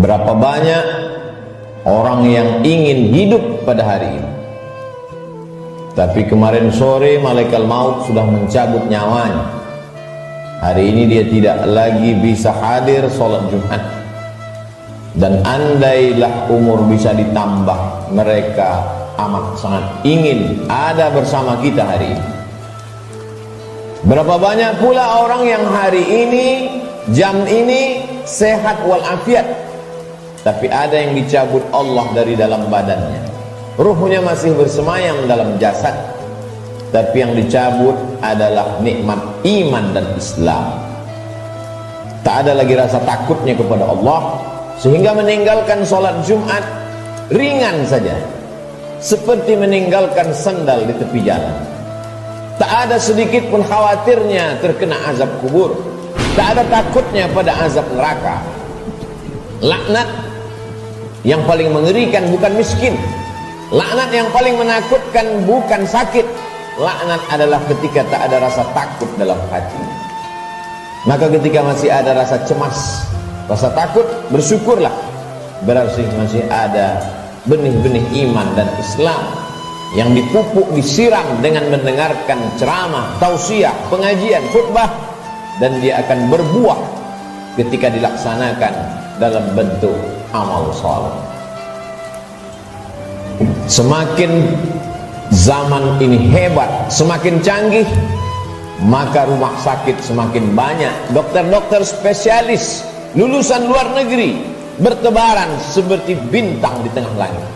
Berapa banyak orang yang ingin hidup pada hari ini, tapi kemarin sore malaikat maut sudah mencabut nyawanya. Hari ini dia tidak lagi bisa hadir sholat Jumat. Dan andailah umur bisa ditambah, mereka amat sangat ingin ada bersama kita hari ini. Berapa banyak pula orang yang hari ini, jam ini sehat walafiat, tapi ada yang dicabut Allah dari dalam badannya. Ruhnya masih bersemayam dalam jasad, tapi yang dicabut adalah nikmat iman dan Islam. Tak ada lagi rasa takutnya kepada Allah, sehingga meninggalkan sholat Jumat ringan saja, seperti meninggalkan sandal di tepi jalan. Tak ada sedikit pun khawatirnya terkena azab kubur, tak ada takutnya pada azab neraka. Laknat yang paling mengerikan bukan miskin, laknat yang paling menakutkan bukan sakit. Laknat adalah ketika tak ada rasa takut dalam hati. Maka ketika masih ada rasa cemas, rasa takut, bersyukurlah, berarti masih ada benih-benih iman dan Islam yang dipupuk, disiram dengan mendengarkan ceramah, tausiah, pengajian, khutbah, dan dia akan berbuah ketika dilaksanakan dalam bentuk amal saleh. Semakin zaman ini hebat, semakin canggih, maka rumah sakit semakin banyak, dokter-dokter spesialis lulusan luar negeri bertebaran seperti bintang di tengah langit.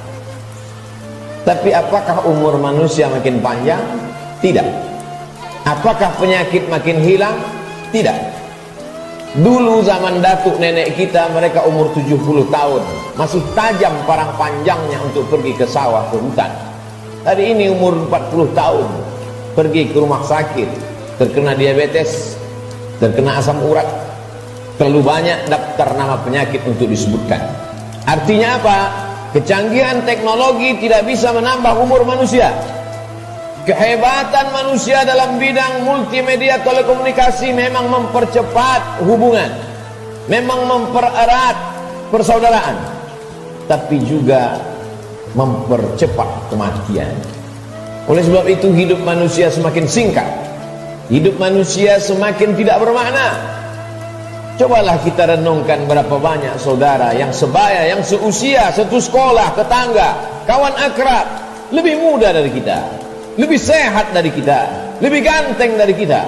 Tapi apakah umur manusia makin panjang? Tidak. Apakah penyakit makin hilang? Tidak. Dulu zaman datuk nenek kita, mereka umur 70 tahun, masih tajam parang panjangnya untuk pergi ke sawah, ke hutan. Hari ini umur 40 tahun, pergi ke rumah sakit, terkena diabetes, terkena asam urat. Terlalu banyak daftar nama penyakit untuk disebutkan. Artinya apa? Kecanggihan teknologi tidak bisa menambah umur manusia. Kehebatan manusia dalam bidang multimedia telekomunikasi memang mempercepat hubungan, memang mempererat persaudaraan, tapi juga mempercepat kematian. Oleh sebab itu hidup manusia semakin singkat, hidup manusia semakin tidak bermakna. Cobalah kita renungkan berapa banyak saudara yang sebaya, yang seusia, satu sekolah, tetangga, kawan akrab, lebih muda dari kita, lebih sehat dari kita, lebih ganteng dari kita,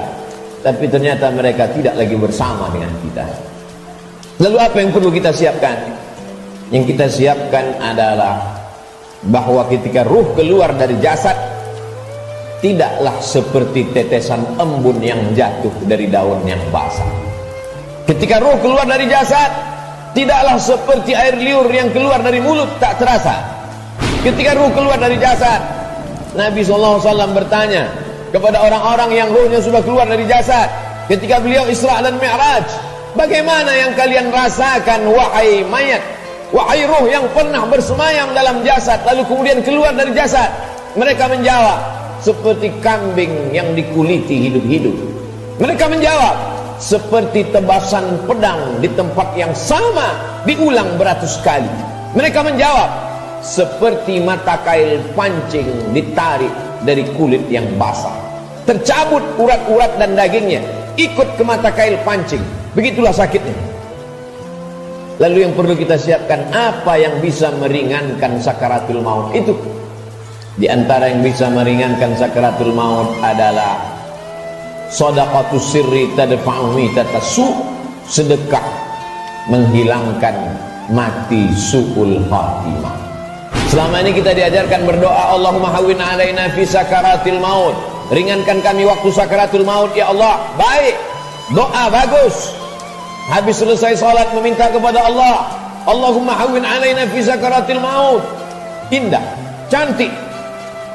tapi ternyata mereka tidak lagi bersama dengan kita. Lalu apa yang perlu kita siapkan? Yang kita siapkan adalah bahwa ketika ruh keluar dari jasad, tidaklah seperti tetesan embun yang jatuh dari daun yang basah. Ketika ruh keluar dari jasad, tidaklah seperti air liur yang keluar dari mulut tak terasa. Ketika ruh keluar dari jasad, Nabi SAW bertanya kepada orang-orang yang ruhnya sudah keluar dari jasad ketika beliau Isra dan Mi'raj, bagaimana yang kalian rasakan wahai mayat, wahai ruh yang pernah bersemayam dalam jasad lalu kemudian keluar dari jasad? Mereka menjawab, seperti kambing yang dikuliti hidup-hidup. Mereka menjawab, seperti tebasan pedang di tempat yang sama diulang beratus kali. Mereka menjawab, seperti mata kail pancing ditarik dari kulit yang basah, tercabut urat-urat dan dagingnya ikut ke mata kail pancing. Begitulah sakitnya. Lalu yang perlu kita siapkan, apa yang bisa meringankan sakaratul maut itu? Di antara yang bisa meringankan sakaratul maut adalah shadaqatus sirri tadfa'u mitatasu, sedekah menghilangkan mati su'ul khatimah. Selama ini kita diajarkan berdoa, Allahumma hawwin alaina fi sakaratil maut, ringankan kami waktu sakaratul maut ya Allah. Baik, doa bagus. Habis selesai salat meminta kepada Allah, Allahumma hawwin alaina fi sakaratil maut. Indah, cantik.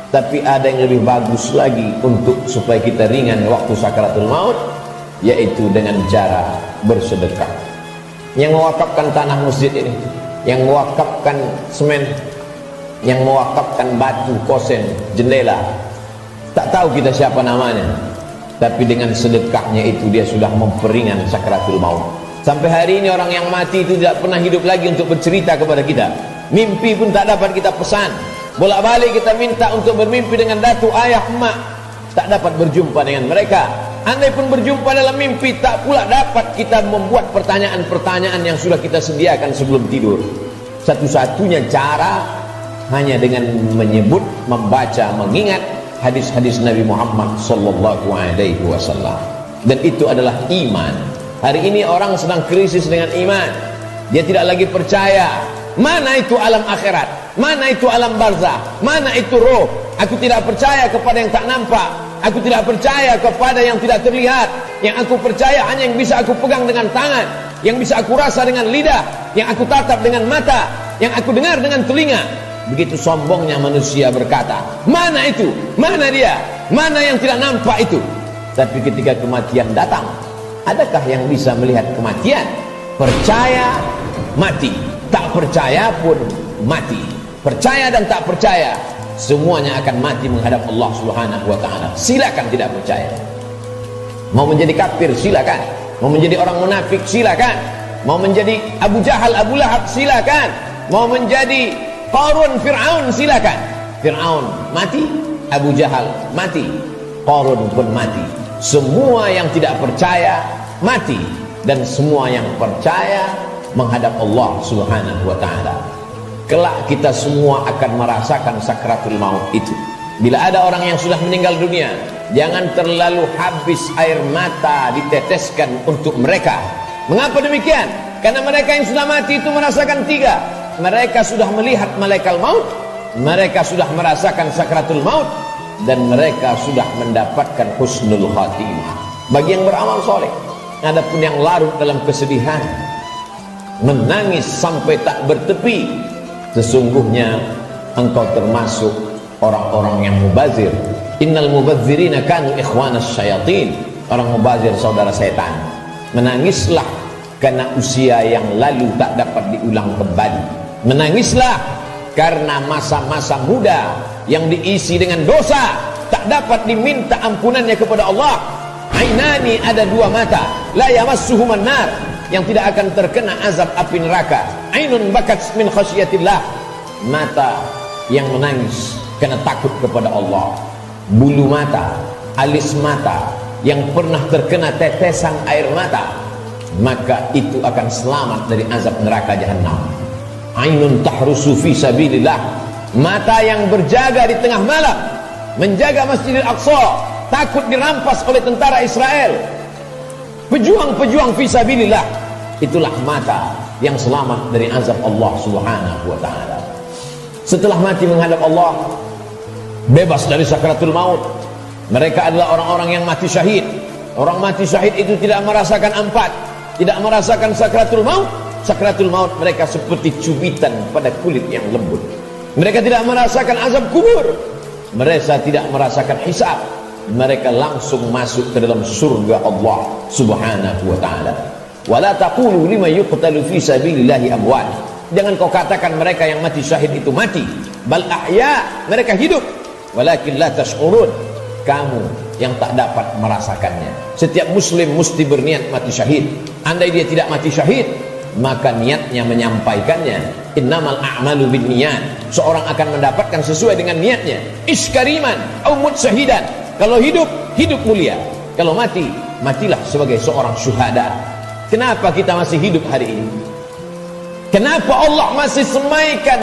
Tapi ada yang lebih bagus lagi untuk supaya kita ringan waktu sakaratul maut, yaitu dengan cara bersedekah. Yang mewakafkan tanah masjid ini, yang mewakafkan semen, yang mewakafkan batu, kosen, jendela, tak tahu kita siapa namanya, tapi dengan sedekahnya itu dia sudah memperingan sakaratul maut. Sampai hari ini orang yang mati itu tidak pernah hidup lagi untuk bercerita kepada kita. Mimpi pun tak dapat kita pesan. Bolak-balik kita minta untuk bermimpi dengan datuk, ayah, emak, tak dapat berjumpa dengan mereka. Andai pun berjumpa dalam mimpi, tak pula dapat kita membuat pertanyaan-pertanyaan yang sudah kita sediakan sebelum tidur. Satu-satunya cara hanya dengan menyebut, membaca, mengingat hadis-hadis Nabi Muhammad sallallahu alaihi wasallam. Dan itu adalah iman. Hari ini orang sedang krisis dengan iman. Dia tidak lagi percaya. Mana itu alam akhirat? Mana itu alam barzah? Mana itu roh? Aku tidak percaya kepada yang tak nampak. Aku tidak percaya kepada yang tidak terlihat. Yang aku percaya hanya yang bisa aku pegang dengan tangan, yang bisa aku rasa dengan lidah, yang aku tatap dengan mata, yang aku dengar dengan telinga. Begitu sombongnya manusia berkata, mana itu? Mana dia? Mana yang tidak nampak itu? Tapi ketika kematian datang, adakah yang bisa melihat kematian? Percaya, mati. Tak percaya pun mati. Percaya dan tak percaya, semuanya akan mati menghadap Allah Subhanahu wa ta'ala. Silakan tidak percaya. Mau menjadi kafir, silakan. Mau menjadi orang munafik, silakan. Mau menjadi Abu Jahal, Abu Lahab, silakan. Mau menjadi Qarun, Fir'aun, silakan. Fir'aun mati, Abu Jahal mati, Qarun pun mati. Semua yang tidak percaya mati, dan semua yang percaya menghadap Allah Subhanahu wa ta'ala. Kelak kita semua akan merasakan sakratul maut itu. Bila ada orang yang sudah meninggal dunia, jangan terlalu habis air mata diteteskan untuk mereka. Mengapa demikian? Karena mereka yang sudah mati itu merasakan tiga. Mereka sudah melihat malaikat maut, mereka sudah merasakan sakratul maut, dan mereka sudah mendapatkan husnul khatimah. Bagi yang beramal soleh. Adapun yang larut dalam kesedihan, menangis sampai tak bertepi, sesungguhnya engkau termasuk orang-orang yang mubazir. Innal mubazzirina kanu ikhwanas syayatin. Orang mubazir saudara setan. Menangislah karena usia yang lalu tak dapat diulang kembali. Menangislah karena masa-masa muda yang diisi dengan dosa tak dapat diminta ampunannya kepada Allah. Ainani, ada dua mata, la yamassuhuman nar, yang tidak akan terkena azab api neraka. Ainun bakat min khasyatillah, mata yang menangis karena takut kepada Allah. Bulu mata, alis mata yang pernah terkena tetesan air mata, maka itu akan selamat dari azab neraka jahanam. Ainun tahrusu fi sabilillah, mata yang berjaga di tengah malam menjaga Masjidil Aqsa, takut dirampas oleh tentara Israel. Pejuang-pejuang fi sabilillah, itulah mata yang selamat dari azab Allah Subhanahu wa ta'ala. Setelah mati menghadap Allah, bebas dari sakratul maut, mereka adalah orang-orang yang mati syahid. Orang mati syahid itu tidak merasakan empat, tidak merasakan sakratul maut. Sakratul maut mereka seperti cubitan pada kulit yang lembut. Mereka tidak merasakan azab kubur, mereka tidak merasakan hisab. Mereka langsung masuk ke dalam surga Allah Subhanahu wa ta'ala. Wala taqulu liman yuqtalu fi sabilillahi amwat. Jangan kau katakan mereka yang mati syahid itu mati. Bal ahya, mereka hidup. Walakin la tash'urun. Kamu yang tak dapat merasakannya. Setiap muslim mesti berniat mati syahid. Andai dia tidak mati syahid, maka niatnya menyampaikannya. Innamal a'malu binniyat. Seorang akan mendapatkan sesuai dengan niatnya. Iskariman au mut syahidan. Kalau hidup, hidup mulia. Kalau mati, matilah sebagai seorang syuhada. Kenapa kita masih hidup hari ini? Kenapa Allah masih semaikan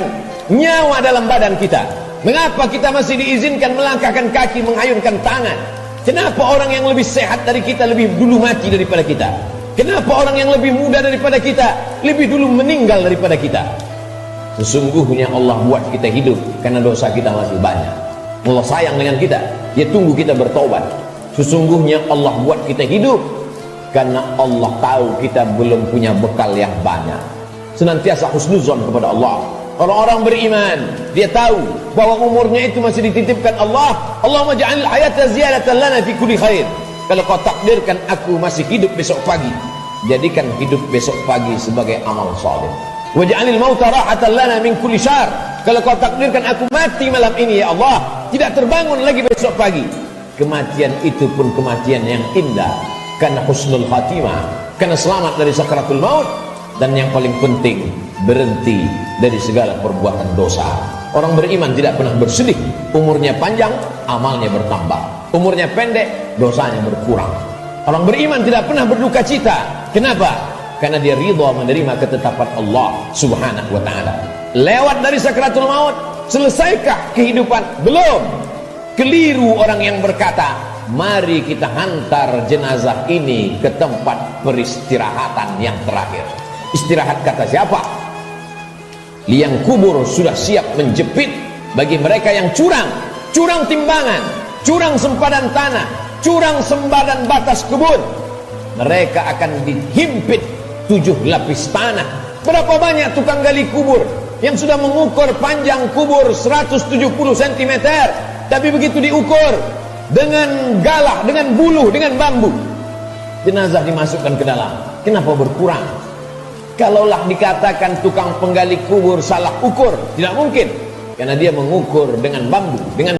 nyawa dalam badan kita? Mengapa kita masih diizinkan melangkahkan kaki, mengayunkan tangan? Kenapa orang yang lebih sehat dari kita lebih dulu mati daripada kita? Kenapa orang yang lebih muda daripada kita lebih dulu meninggal daripada kita? Sesungguhnya Allah buat kita hidup karena dosa kita masih banyak. Allah sayang dengan kita, Dia tunggu kita bertobat. Sesungguhnya Allah buat kita hidup karena Allah tahu kita belum punya bekal yang banyak. Senantiasa husnuzon kepada Allah. Orang-orang beriman, dia tahu bahwa umurnya itu masih dititipkan Allah. Allahumma ja'alil hayata ziyadatan lana fi kulli khair. Kalau kau takdirkan aku masih hidup besok pagi, jadikan hidup besok pagi sebagai amal saleh. Waj'alil mauta rahatan lana min kulli syarr. Kalau kau takdirkan aku mati malam ini ya Allah, tidak terbangun lagi besok pagi, kematian itu pun kematian yang indah. karena husnul khatimah, karena selamat dari sakaratul maut. Dan yang paling penting, berhenti dari segala perbuatan dosa. Orang beriman tidak pernah bersedih. Umurnya panjang, amalnya bertambah. Umurnya pendek, dosanya berkurang. Orang beriman tidak pernah berduka cita. Kenapa? Karena dia ridha menerima ketetapan Allah subhanahu wa ta'ala. Lewat dari sakaratul maut, selesaikah kehidupan? Belum. Keliru orang yang berkata, mari kita hantar jenazah ini ke tempat peristirahatan yang terakhir. Istirahat kata siapa? Liang kubur sudah siap menjepit bagi mereka yang curang. Curang timbangan, curang sempadan tanah, curang sempadan batas kebun. Mereka akan dihimpit 7 lapis tanah. Berapa banyak tukang gali kubur yang sudah mengukur panjang kubur 170 cm, tapi begitu diukur dengan galah, dengan buluh, dengan bambu, jenazah dimasukkan ke dalam. Kenapa berkurang? Kalaulah dikatakan tukang penggali kubur salah ukur, tidak mungkin, karena dia mengukur dengan bambu, dengan